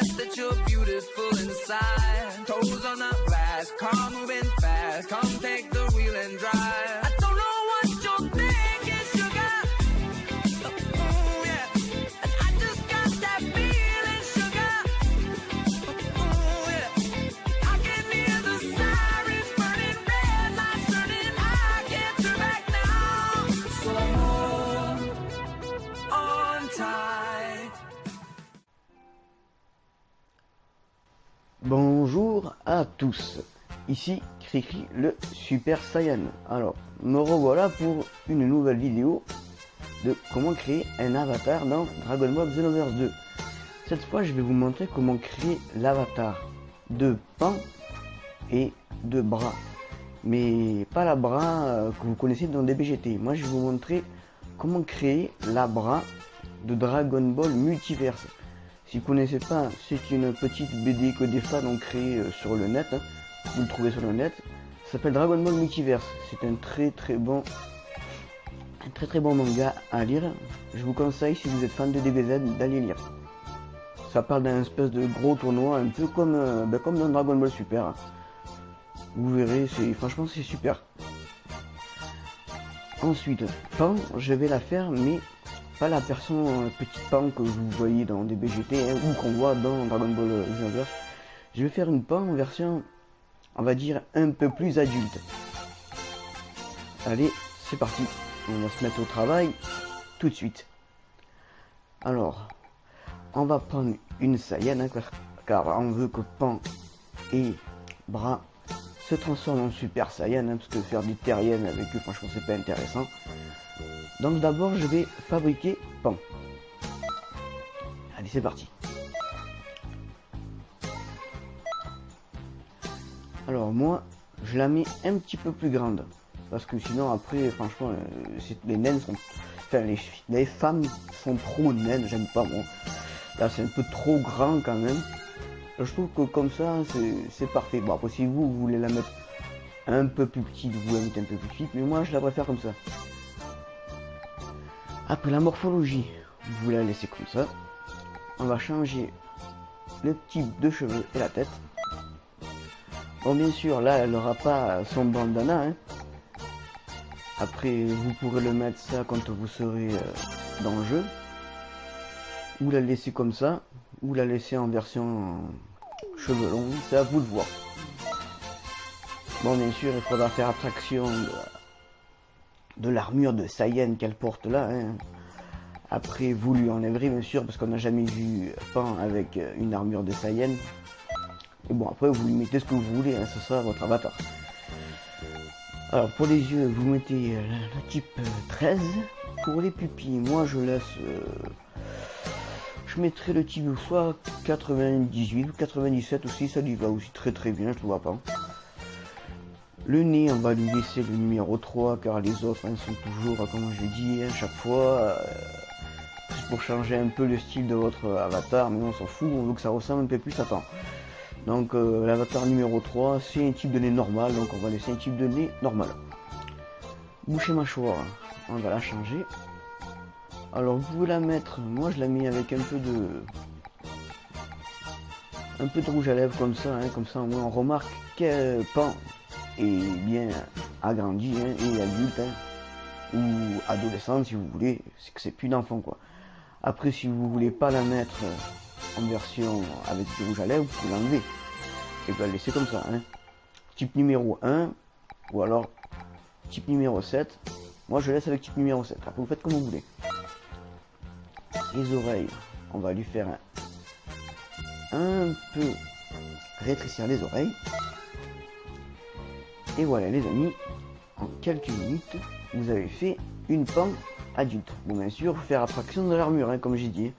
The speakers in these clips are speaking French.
best that you're beautiful inside. Toes on the glass, car moving fast. Come take the wheel and drive. I don't know what you're thinking, sugar. Ooh, yeah. And I just got that feeling, sugar. Ooh, yeah. I can hear the sirens burning, red lights turning. I can't turn back now. So hold on tight. Bonjour à tous, ici Cricri le Super Saiyan. Alors, me revoilà pour une nouvelle vidéo de comment créer un avatar dans Dragon Ball Xenoverse 2. Cette fois, je vais vous montrer comment créer l'avatar de Pan et de Bra. Mais pas la Bra que vous connaissez dans DBGT. Moi, je vais vous montrer comment créer la Bra de Dragon Ball Multiverse. Si vous ne connaissez pas, c'est une petite BD que des fans ont créée sur le net. Vous le trouvez sur le net. Ça s'appelle Dragon Ball Multiverse. C'est un très bon manga à lire. Je vous conseille, si vous êtes fan de DBZ, d'aller lire. Ça parle d'un espèce de gros tournoi, un peu comme dans Dragon Ball Super. Vous verrez, franchement c'est super. Ensuite, Pan, je vais la faire, mais pas la version petite Pan que vous voyez dans des BGT ou qu'on voit dans Dragon Ball Xenoverse. Je vais faire une Pan en version, on va dire, un peu plus adulte. Allez, c'est parti. On va se mettre au travail tout de suite. Alors, on va prendre une Saiyan, car on veut que Pan et Bra se transforment en Super Saiyan, parce que faire du terrienne avec eux, franchement, c'est pas intéressant. Donc d'abord je vais fabriquer Pan. Allez, c'est parti. Alors moi je la mets un petit peu plus grande, parce que sinon après franchement les naines sont, enfin les femmes sont trop naines, j'aime pas moi. Là c'est un peu trop grand quand même. Je trouve que comme ça c'est parfait. Bon après si vous voulez la mettre un peu plus petite, vous la mettez un peu plus petite, mais moi je la préfère comme ça. Après la morphologie, vous la laissez comme ça. On va changer le type de cheveux et la tête. Bon, bien sûr, là, elle n'aura pas son bandana. Hein. Après, vous pourrez le mettre ça quand vous serez dans le jeu. Ou la laisser comme ça. Ou la laisser en version cheveux longs. C'est à vous de voir. Bon, bien sûr, il faudra faire abstraction de l'armure de Saiyan qu'elle porte là. Hein. Après, vous lui enlèverez bien sûr, parce qu'on n'a jamais vu Pan avec une armure de Saiyan. Et bon, après, vous lui mettez ce que vous voulez, hein, ce sera votre avatar. Alors, pour les yeux, vous mettez la type 13. Pour les pupilles, moi je laisse... je mettrai le type soit 98 ou 97 aussi, ça lui va aussi très bien, je ne vois pas. Le nez, on va lui laisser le numéro 3, car les autres hein, sont toujours, comme je dis, hein, chaque fois, pour changer un peu le style de votre avatar, mais on s'en fout, on veut que ça ressemble un peu plus à Pan. Donc l'avatar numéro 3, c'est un type de nez normal, donc on va laisser un type de nez normal. Bouche et mâchoire, on va la changer. Alors vous pouvez la mettre, moi je la mets avec un peu de rouge à lèvres comme ça au moins on remarque que Pan est bien agrandi hein, et adulte hein, ou adolescente si vous voulez, c'est que c'est plus d'enfant quoi. Après si vous voulez pas la mettre en version avec du rouge à lèvres, vous pouvez l'enlever et vous la laisser comme ça hein. Type numéro 1 ou alors type numéro 7. Moi je laisse avec type numéro 7, après vous faites comme vous voulez. Les oreilles, on va lui faire un peu rétrécir les oreilles. Et voilà les amis, en quelques minutes, vous avez fait une Pan adulte. Bon bien sûr, faut faire abstraction de l'armure, hein, comme j'ai dit.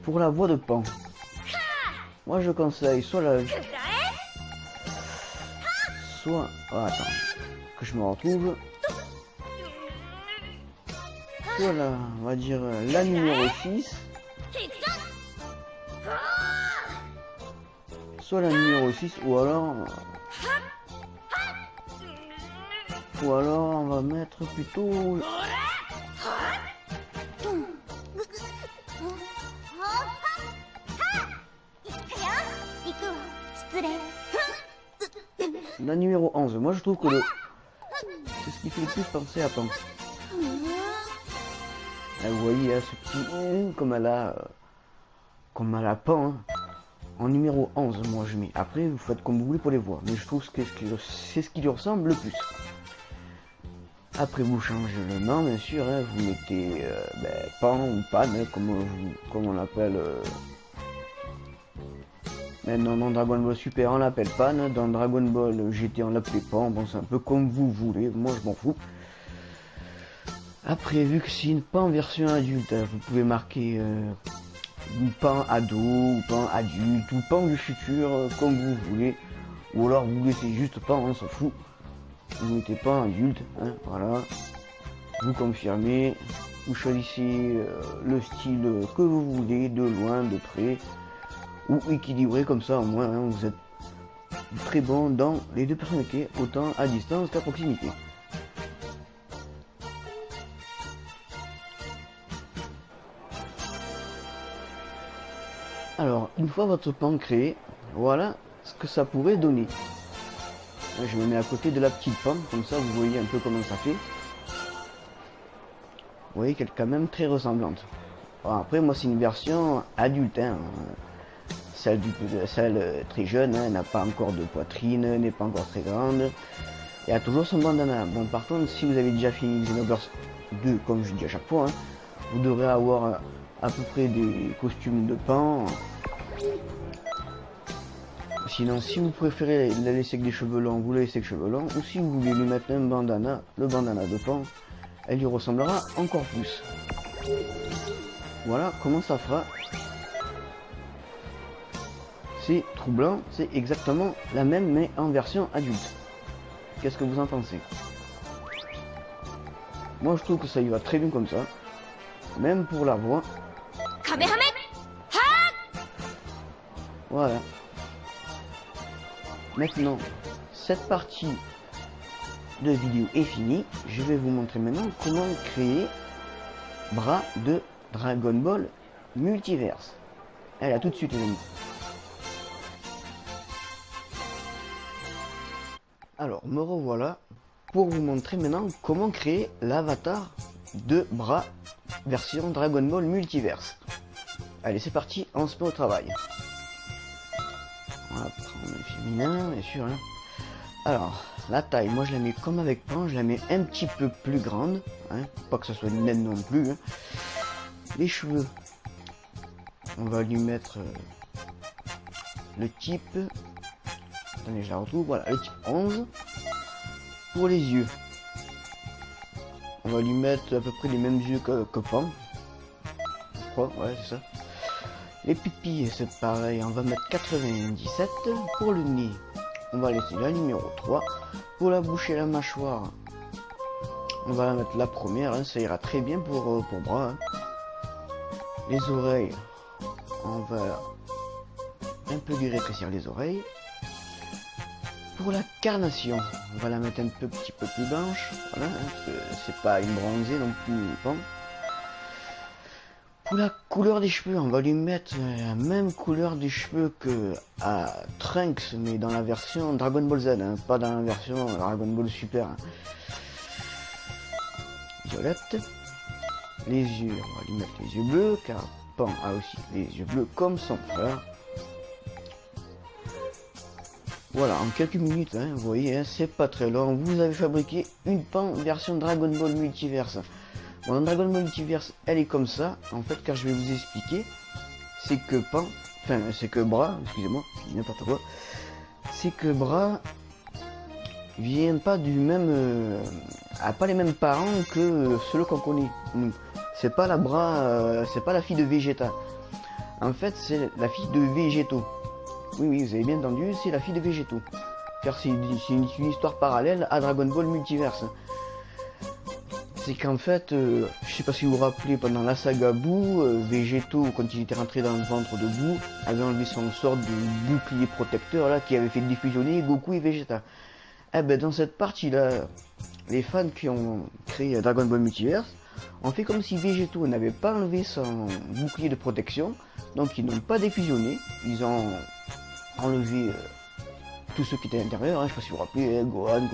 Pour la voix de Pan, moi je conseille soit la... Soit... Oh, attends, que je me retrouve. Soit la, on va dire la numéro 6. Soit la numéro 6 ou alors on va mettre plutôt la numéro 11. Moi je trouve que c'est ce qui fait le plus penser à Pan. Vous voyez hein, ce petit comme elle a Pan. Hein. En numéro 11, moi je mets. Après, vous faites comme vous voulez pour les voir. Mais je trouve que c'est ce qui lui ressemble le plus. Après, vous changez le nom, bien sûr. Hein, vous mettez Pan ou Pan, hein, comme on l'appelle. Maintenant, dans Dragon Ball Super, on l'appelle Pan. Dans Dragon Ball GT, on l'appelle Pan. Bon, c'est un peu comme vous voulez. Moi, je m'en fous. Après, vu que c'est une Pan version adulte, hein, vous pouvez marquer... ou Pan ado, ou Pan adulte, ou Pan du futur, comme vous voulez. Ou alors vous laissez juste Pan, on s'en fout. Vous mettez Pan adulte, hein, voilà. Vous confirmez, vous choisissez le style que vous voulez, de loin, de près, ou équilibré, comme ça au moins hein, vous êtes très bon dans les deux personnalités, autant à distance qu'à proximité. Alors, une fois votre pan créé, voilà ce que ça pourrait donner. Je me mets à côté de la petite pan, comme ça vous voyez un peu comment ça fait. Vous voyez qu'elle est quand même très ressemblante. Alors après, moi c'est une version adulte, hein. Celle très jeune, hein, n'a pas encore de poitrine, n'est pas encore très grande. Et a toujours son bandana. Bon, par contre, si vous avez déjà fini Xenoverse 2, comme je dis à chaque fois, hein, vous devrez avoir à peu près des costumes de pan. Sinon, si vous préférez la laisser avec des cheveux longs, vous la laissez avec cheveux longs. Ou si vous voulez lui mettre un bandana, le bandana de pan, elle lui ressemblera encore plus. Voilà comment ça fera. C'est troublant, c'est exactement la même mais en version adulte. Qu'est-ce que vous en pensez? Moi je trouve que ça y va très bien comme ça. Même pour la voix. Voilà. Maintenant, cette partie de vidéo est finie. Je vais vous montrer maintenant comment créer bras de Dragon Ball Multiverse. Allez, à tout de suite les amis. Alors, me revoilà pour vous montrer maintenant comment créer l'avatar de bras version Dragon Ball Multiverse. Allez, c'est parti, on se met au travail. On va prendre le féminin, bien sûr. Hein. Alors, la taille, moi je la mets comme avec Pan, je la mets un petit peu plus grande. Hein, pas que ce soit une naine non plus. Hein. Les cheveux, on va lui mettre le type... Attendez, je la retrouve. Voilà, le type 11. Pour les yeux, on va lui mettre à peu près les mêmes yeux que Pan. Je crois, ouais, c'est ça. Les pupilles, c'est pareil, on va mettre 97. Pour le nez, on va laisser la numéro 3. Pour la bouche et la mâchoire, on va mettre la première, hein, ça ira très bien pour bras. Hein. Les oreilles, on va un peu lui rétrécir les oreilles. Pour la carnation, on va la mettre un petit peu plus blanche, voilà, hein, parce que c'est pas une bronzée non plus. Bon. Pour la couleur des cheveux, on va lui mettre la même couleur des cheveux que à Trunks, mais dans la version Dragon Ball Z, hein, pas dans la version Dragon Ball Super. Hein. Violette. Les yeux, on va lui mettre les yeux bleus, car Pan a aussi les yeux bleus comme son frère. Voilà, en quelques minutes, hein, vous voyez, hein, c'est pas très long, vous avez fabriqué une Pan version Dragon Ball Multiverse. Bon, dans Dragon Ball Multiverse, elle est comme ça, en fait, car je vais vous expliquer, c'est que Pan, enfin, c'est que Bras, excusez-moi, n'importe quoi, c'est que Bras vient pas du même, a pas les mêmes parents que ceux qu'on connaît, nous. C'est pas la Bras, c'est pas la fille de Vegeta. En fait, c'est la fille de Végéto. Oui, vous avez bien entendu, c'est la fille de Végéto. Car c'est une histoire parallèle à Dragon Ball Multiverse. C'est qu'en fait, je sais pas si vous vous rappelez, pendant la saga Boo, Végéto, quand il était rentré dans le ventre de Boo, avait enlevé son sort de bouclier protecteur là, qui avait fait défusionner Goku et Vegeta. Eh ben, dans cette partie-là, les fans qui ont créé Dragon Ball Multiverse ont fait comme si Végéto n'avait pas enlevé son bouclier de protection, donc ils n'ont pas défusionné, ils ont enlevé tous ceux qui étaient à l'intérieur, hein, je sais pas si vous vous rappelez, Gohan,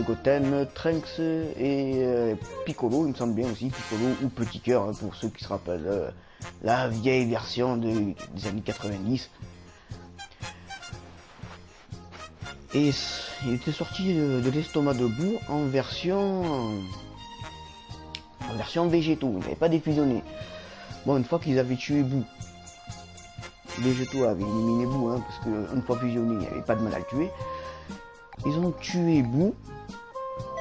Goten, Trunks et Piccolo, il me semble bien aussi, Piccolo ou Petit Cœur, hein, pour ceux qui se rappellent la vieille version des années 90. Et il était sorti de l'estomac de Boo en version végétaux, il n'avait pas défusionné. Bon, une fois qu'ils avaient tué Boo, Végétaux avaient éliminé Boo, hein, parce qu'une fois fusionné, il n'y avait pas de mal à le tuer. Ils ont tué Boo,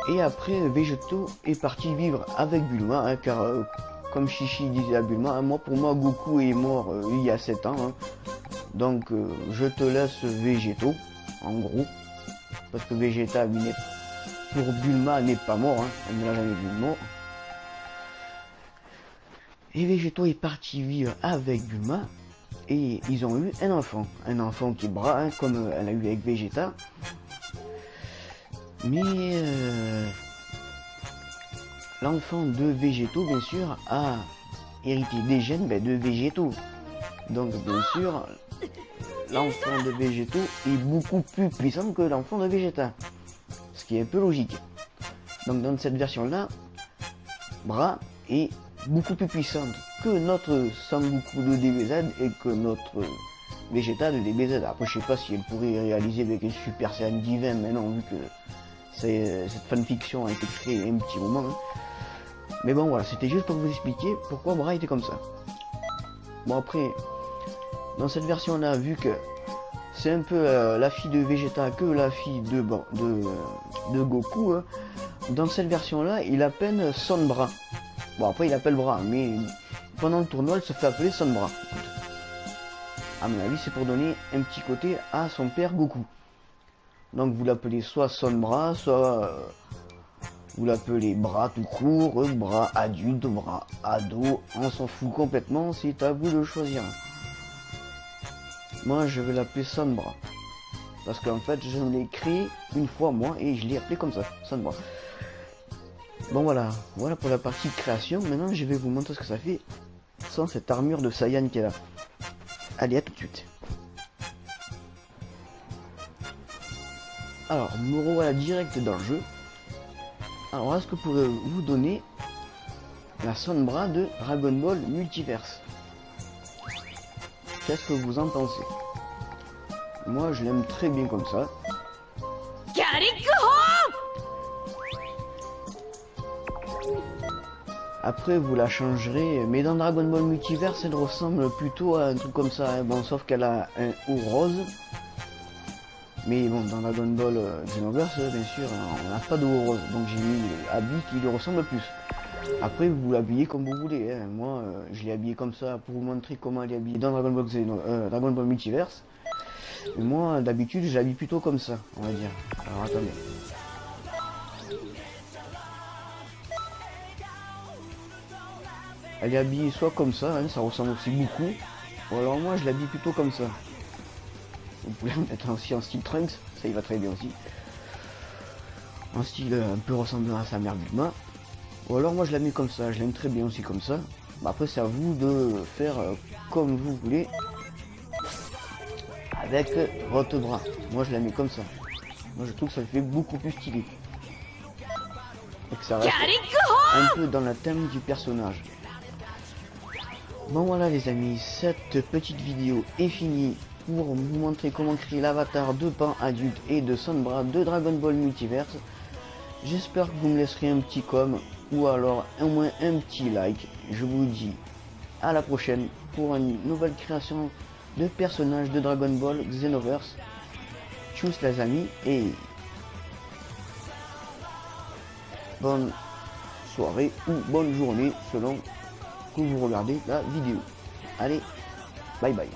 et après Végétaux est parti vivre avec Bulma, hein, car comme Chichi disait à Bulma, hein, pour moi Goku est mort il y a 7 ans, hein, donc je te laisse Végétaux, en gros, parce que Vegeta pour Bulma n'est pas mort, hein, elle ne l'a jamais vu mort. Et Végétaux est parti vivre avec Bulma. Et ils ont eu un enfant qui est Bra, hein, comme elle a eu avec Vegeta. Mais l'enfant de Végétaux, bien sûr, a hérité des gènes de Végétaux. Donc, bien sûr, l'enfant de Végétaux est beaucoup plus puissant que l'enfant de Vegeta. Ce qui est un peu logique. Donc, dans cette version-là, Bra est beaucoup plus puissante que notre Sangoku de DBZ et que notre Vegeta de DBZ. Après, je sais pas si elle pourrait réaliser avec un Super Saiyan divin, mais non, vu que cette fanfiction a été créée un petit moment. Hein. Mais bon, voilà, c'était juste pour vous expliquer pourquoi Bra était comme ça. Bon, après, dans cette version-là, vu que c'est un peu la fille de Vegeta que la fille de Goku, hein, dans cette version-là, il appelle Son Bra. Bon, après, il appelle Bra, mais pendant le tournoi, elle se fait appeler Son Bra. À mon avis, c'est pour donner un petit côté à son père Goku. Donc, vous l'appelez soit Son Bra, soit vous l'appelez Bra tout court, Bra adulte, Bra ado. On s'en fout complètement, c'est à vous de choisir. Moi, je vais l'appeler Son Bra. Parce qu'en fait, je l'ai créé une fois, moi, et je l'ai appelé comme ça, Son Bra. Bon voilà pour la partie création. Maintenant je vais vous montrer ce que ça fait sans cette armure de Saiyan qui est là. Allez, à tout de suite. Alors, me revoilà direct dans le jeu. Alors, est-ce que je pourrais vous donner la Son Bra de Dragon Ball Multiverse? Qu'est-ce que vous en pensez? Moi je l'aime très bien comme ça. Après vous la changerez, mais dans Dragon Ball Multiverse elle ressemble plutôt à un truc comme ça, hein. Bon, sauf qu'elle a un haut rose. Mais bon, dans Dragon Ball Xenoverse, bien sûr, on n'a pas de haut rose, donc j'ai mis l'habit qui lui ressemble plus. Après vous l'habillez comme vous voulez, hein. Moi je l'ai habillé comme ça pour vous montrer comment elle est habillée dans Dragon Ball Dragon Ball Multiverse. Et moi d'habitude je l'habille plutôt comme ça, on va dire. Alors attendez. Elle est habillée soit comme ça, hein, ça ressemble aussi beaucoup. Ou alors moi je l'habille plutôt comme ça. Vous pouvez le mettre aussi en style Trunks, ça il va très bien aussi. En style un peu ressemblant à sa mère Bulma. Ou alors moi je la mets comme ça, je l'aime très bien aussi comme ça. Bah, après c'est à vous de faire comme vous voulez avec votre bras. Moi je la mets comme ça. Moi je trouve que ça fait beaucoup plus stylé. Et que ça reste un peu dans la thème du personnage. Bon voilà les amis, cette petite vidéo est finie pour vous montrer comment créer l'avatar de Pan adulte et de Son Bra de Dragon Ball Multiverse. J'espère que vous me laisserez un petit com ou alors au moins un petit like. Je vous dis à la prochaine pour une nouvelle création de personnages de Dragon Ball Xenoverse. Tchuss les amis et bonne soirée ou bonne journée selon que vous regardez la vidéo. Allez, bye bye.